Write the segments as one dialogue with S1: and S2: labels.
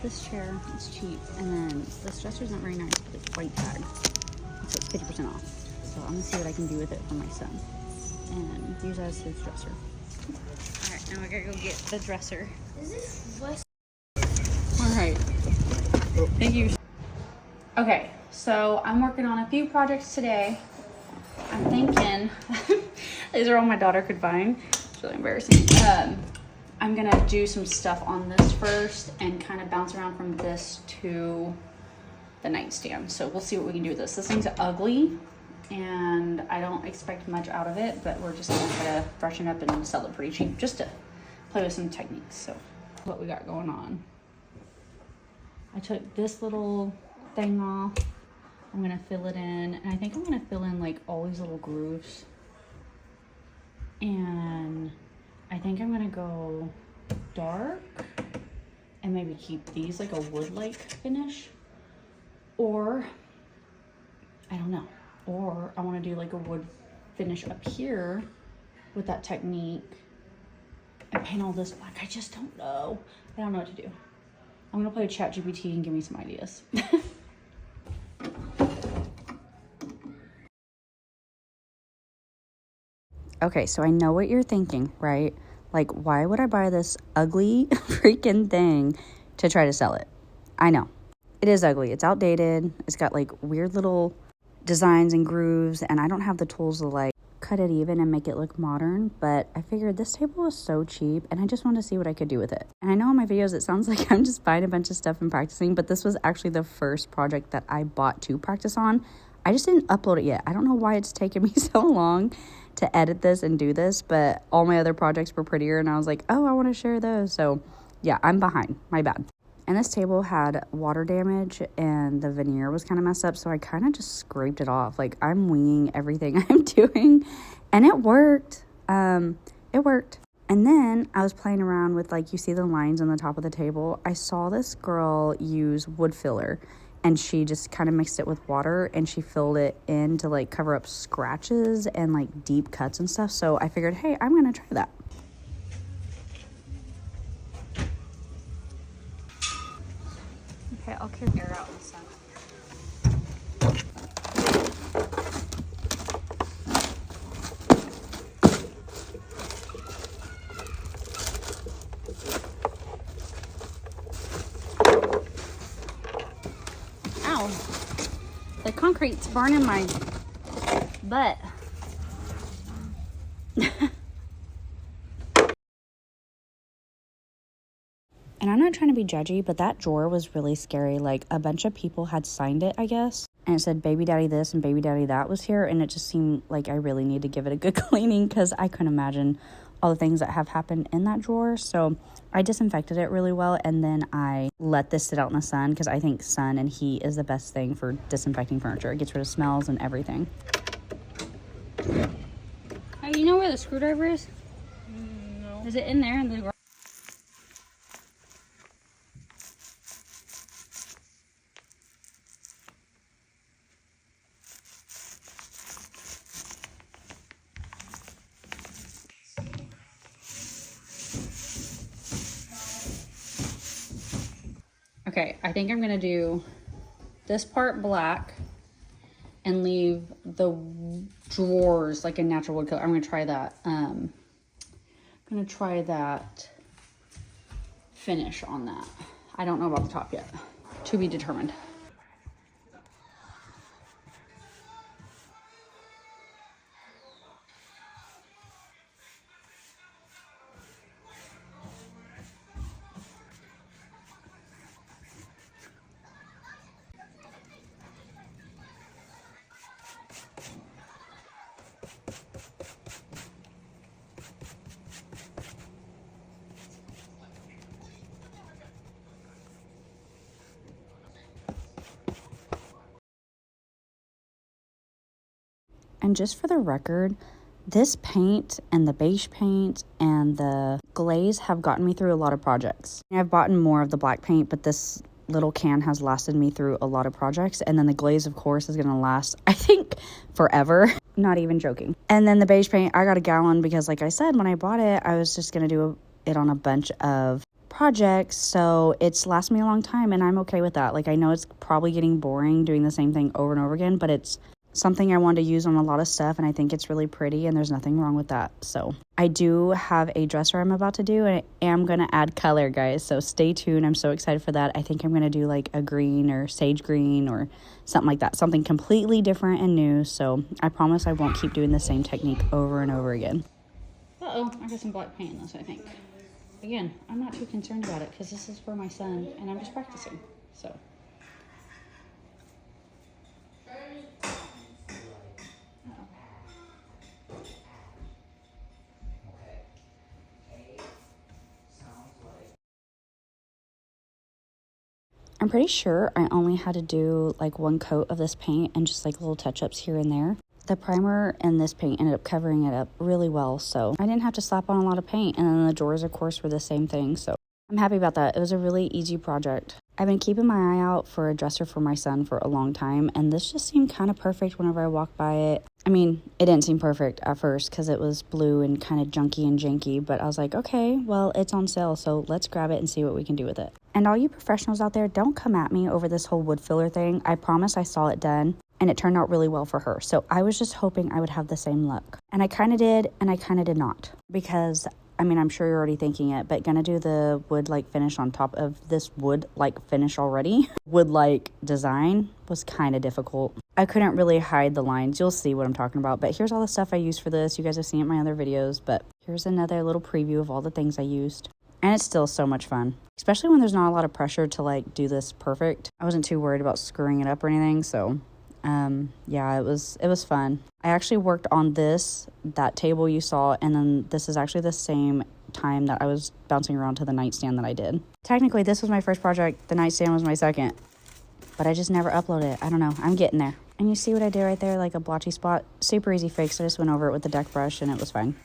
S1: this chair. It's cheap. And then this dresser's not very nice, but it's white tag. It's like 50% off. So I'm gonna see what I can do with it for my son and use it as his dresser. All right, now I gotta go get the dresser.
S2: Is this West?
S1: All right. Thank you. Okay, so I'm working on a few projects today. I'm thinking, these are all my daughter could find. It's really embarrassing. I'm gonna do some stuff on this first and kind of bounce around from this to the nightstand. So we'll see what we can do with this. This thing's ugly and I don't expect much out of it, but we're just gonna try to freshen it up and sell it pretty cheap just to play with some techniques. So what we got going on. I took this little thing off. I'm gonna fill it in, and I think I'm gonna fill in like all these little grooves. And I think I'm gonna go dark and maybe keep these like a wood-like finish. Or, I don't know. Or I wanna do like a wood finish up here with that technique and paint all this black. I just don't know. I don't know what to do. I'm gonna play with ChatGPT and give me some ideas. Okay, so I know what you're thinking, right? Like, why would I buy this ugly freaking thing to try to sell it? I know. It is ugly. It's outdated. It's got like weird little designs and grooves, and I don't have the tools to like cut it even and make it look modern, but I figured this table was so cheap and I just wanted to see what I could do with it. And I know in my videos it sounds like I'm just buying a bunch of stuff and practicing, but this was actually the first project that I bought to practice on. I just didn't upload it yet. I don't know why it's taken me so long to edit this and do this, but all my other projects were prettier and I was like, oh, I want to share those. So yeah, I'm behind. My bad. And this table had water damage and the veneer was kind of messed up, so I kind of just scraped it off. Like, I'm winging everything I'm doing, and it worked. It worked. And then I was playing around with, like, you see the lines on the top of the table. I saw this girl use wood filler, and she just kind of mixed it with water, and she filled it in to, like, cover up scratches and, like, deep cuts and stuff. So I figured, hey, I'm going to try that. Okay, I'll clear the air out in the sun. Ow. The concrete's burning my butt. And I'm not trying to be judgy, but that drawer was really scary. Like, a bunch of people had signed it, I guess. And it said baby daddy this and baby daddy that was here. And it just seemed like I really need to give it a good cleaning because I couldn't imagine all the things that have happened in that drawer. So I disinfected it really well. And then I let this sit out in the sun because I think sun and heat is the best thing for disinfecting furniture. It gets rid of smells and everything. Hey, you know where the screwdriver is? No. Is it in there in the garage? Okay, I think I'm gonna do this part black and leave the drawers like a natural wood color. I'm gonna try that. I'm gonna try that finish on that. I don't know about the top yet. To be determined. And just for the record, this paint and the beige paint and the glaze have gotten me through a lot of projects. I've bought more of the black paint, but this little can has lasted me through a lot of projects. And then the glaze, of course, is going to last, I think, forever. Not even joking. And then the beige paint, I got a gallon because, like I said, when I bought it, I was just going to do it on a bunch of projects, so it's lasted me a long time, and I'm okay with that. Like, I know it's probably getting boring doing the same thing over and over again, but it's something I want to use on a lot of stuff, and I think it's really pretty, and there's nothing wrong with that. So I do have a dresser I'm about to do, and I am going to add color, guys, so stay tuned. I'm so excited for that. I think I'm going to do like a green or sage green or something like that, something completely different and new. So I promise I won't keep doing the same technique over and over again. Uh-oh, I got some black paint in this, I think. Again, I'm not too concerned about it because this is for my son, and I'm just practicing, so. I'm pretty sure I only had to do like one coat of this paint and just like little touch-ups here and there. The primer and this paint ended up covering it up really well, so I didn't have to slap on a lot of paint. And then the drawers, of course, were the same thing, so I'm happy about that. It was a really easy project. I've been keeping my eye out for a dresser for my son for a long time, and this just seemed kind of perfect whenever I walked by it. I mean, it didn't seem perfect at first because it was blue and kind of junky and janky, but I was like, okay, well, it's on sale, so let's grab it and see what we can do with it. And all you professionals out there, don't come at me over this whole wood filler thing. I promise I saw it done, and it turned out really well for her. So I was just hoping I would have the same luck. And I kind of did, and I kind of did not. Because, I mean, I'm sure you're already thinking it, but gonna do the wood-like finish on top of this wood-like finish already. Wood-like design was kind of difficult. I couldn't really hide the lines. You'll see what I'm talking about. But here's all the stuff I used for this. You guys have seen it in my other videos, but here's another little preview of all the things I used. And it's still so much fun, especially when there's not a lot of pressure to like do this perfect. I wasn't too worried about screwing it up or anything, so yeah, it was fun. I actually worked on that table you saw, and then this is actually the same time that I was bouncing around to the nightstand that I did. Technically, this was my first project. The nightstand was my second, but I just never uploaded it. I don't know. I'm getting there. And you see what I did right there, like a blotchy spot? Super easy fix. I just went over it with the deck brush, and it was fine.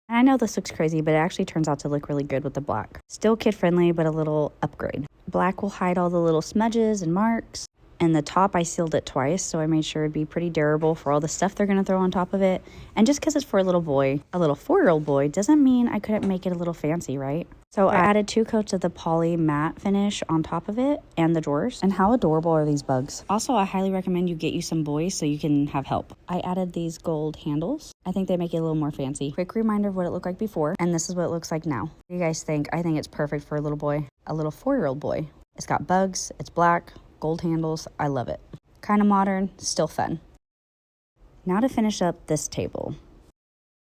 S1: And I know this looks crazy, but it actually turns out to look really good with the black. Still kid friendly, but a little upgrade. Black will hide all the little smudges and marks. And the top, I sealed it twice, so I made sure it'd be pretty durable for all the stuff they're gonna throw on top of it. And just because it's for a little boy, a little 4-year-old boy, doesn't mean I couldn't make it a little fancy, right? So I added 2 coats of the poly matte finish on top of it and the drawers. And how adorable are these bugs? Also, I highly recommend you get you some boys so you can have help. I added these gold handles. I think they make it a little more fancy. Quick reminder of what it looked like before, and this is what it looks like now. What do you guys think? I think it's perfect for a little boy, a little 4-year-old boy. It's got bugs, it's black, gold handles. I love it. Kind of modern, still fun. Now to finish up this table.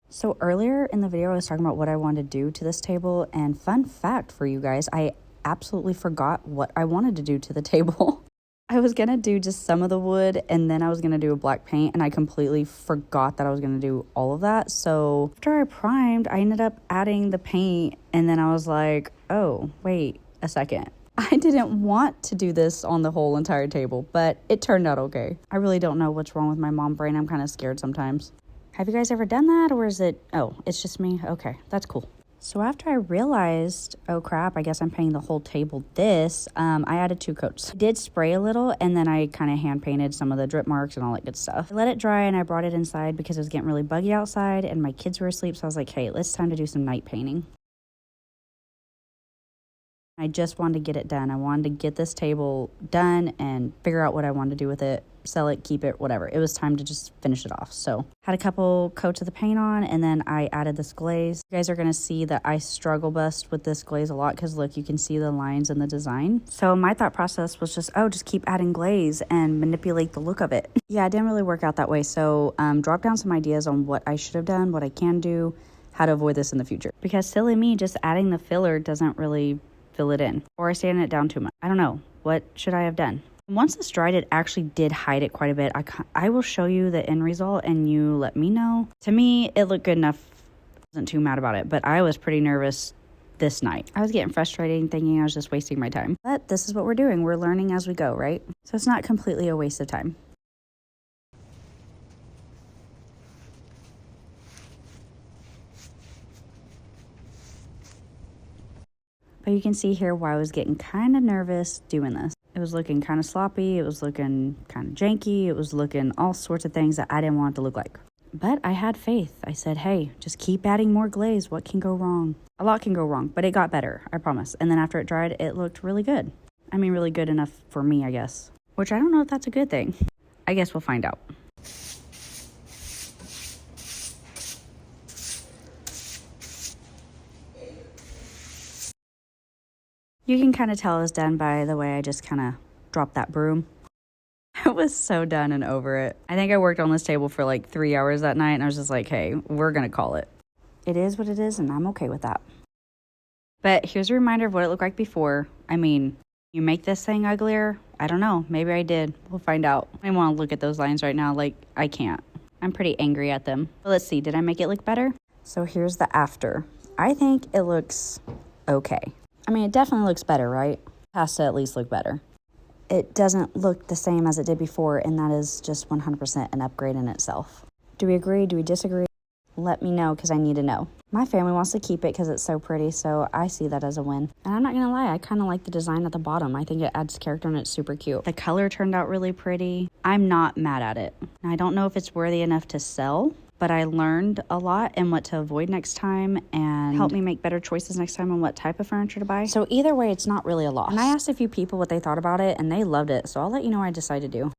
S1: So earlier in the video, I was talking about what I wanted to do to this table, and fun fact for you guys, I absolutely forgot what I wanted to do to the table. I was gonna do just some of the wood, and then I was gonna do a black paint, and I completely forgot that I was gonna do all of that. So after I primed, I ended up adding the paint, and then I was like, oh, wait a second. I didn't want to do this on the whole entire table, but it turned out okay. I really don't know what's wrong with my mom brain. I'm kind of scared sometimes. Have you guys ever done that, or is it, oh, it's just me? Okay, that's cool. So after I realized, oh crap, I guess I'm painting the whole table this, I added 2 coats. I did spray a little, and then I kind of hand painted some of the drip marks and all that good stuff. I let it dry, and I brought it inside because it was getting really buggy outside, and my kids were asleep, so I was like, hey, it's time to do some night painting. I just wanted to get it done. I wanted to get this table done and figure out what I wanted to do with it, sell it, keep it, whatever. It was time to just finish it off. So had a couple coats of the paint on, and then I added this glaze. You guys are going to see that I struggle bust with this glaze a lot because look, you can see the lines in the design. So my thought process was just, oh, just keep adding glaze and manipulate the look of it. Yeah, it didn't really work out that way. So drop down some ideas on what I should have done, what I can do, how to avoid this in the future. Because silly me, just adding the filler doesn't really fill it in, or I sanded it down too much. I don't know. What should I have done? Once this dried, it actually did hide it quite a bit. I will show you the end result and you let me know. To me, it looked good enough. I wasn't too mad about it, but I was pretty nervous this night. I was getting frustrated thinking I was just wasting my time. But this is what we're doing. We're learning as we go, right? So it's not completely a waste of time. But you can see here why I was getting kind of nervous doing this. It was looking kind of sloppy. It was looking kind of janky. It was looking all sorts of things that I didn't want it to look like. But I had faith. I said, hey, just keep adding more glaze. What can go wrong? A lot can go wrong, but it got better, I promise. And then after it dried, it looked really good. I mean, really good enough for me, I guess. Which I don't know if that's a good thing. I guess we'll find out. You can kind of tell it was done by the way I just kind of dropped that broom. I was so done and over it. I think I worked on this table for like 3 hours that night, and I was just like, hey, we're going to call it. It is what it is, and I'm okay with that. But here's a reminder of what it looked like before. I mean, you make this thing uglier? I don't know. Maybe I did. We'll find out. I want to look at those lines right now. Like, I can't. I'm pretty angry at them. But let's see. Did I make it look better? So here's the after. I think it looks okay. I mean, it definitely looks better, right? It has to at least look better. It doesn't look the same as it did before, and that is just 100% an upgrade in itself. Do we agree? Do we disagree? Let me know, because I need to know. My family wants to keep it because it's so pretty, so I see that as a win. And I'm not going to lie, I kind of like the design at the bottom. I think it adds character and it's super cute. The color turned out really pretty. I'm not mad at it. I don't know if it's worthy enough to sell, but I learned a lot and what to avoid next time and helped me make better choices next time on what type of furniture to buy. So either way, it's not really a loss. And I asked a few people what they thought about it, and they loved it, so I'll let you know what I decide to do.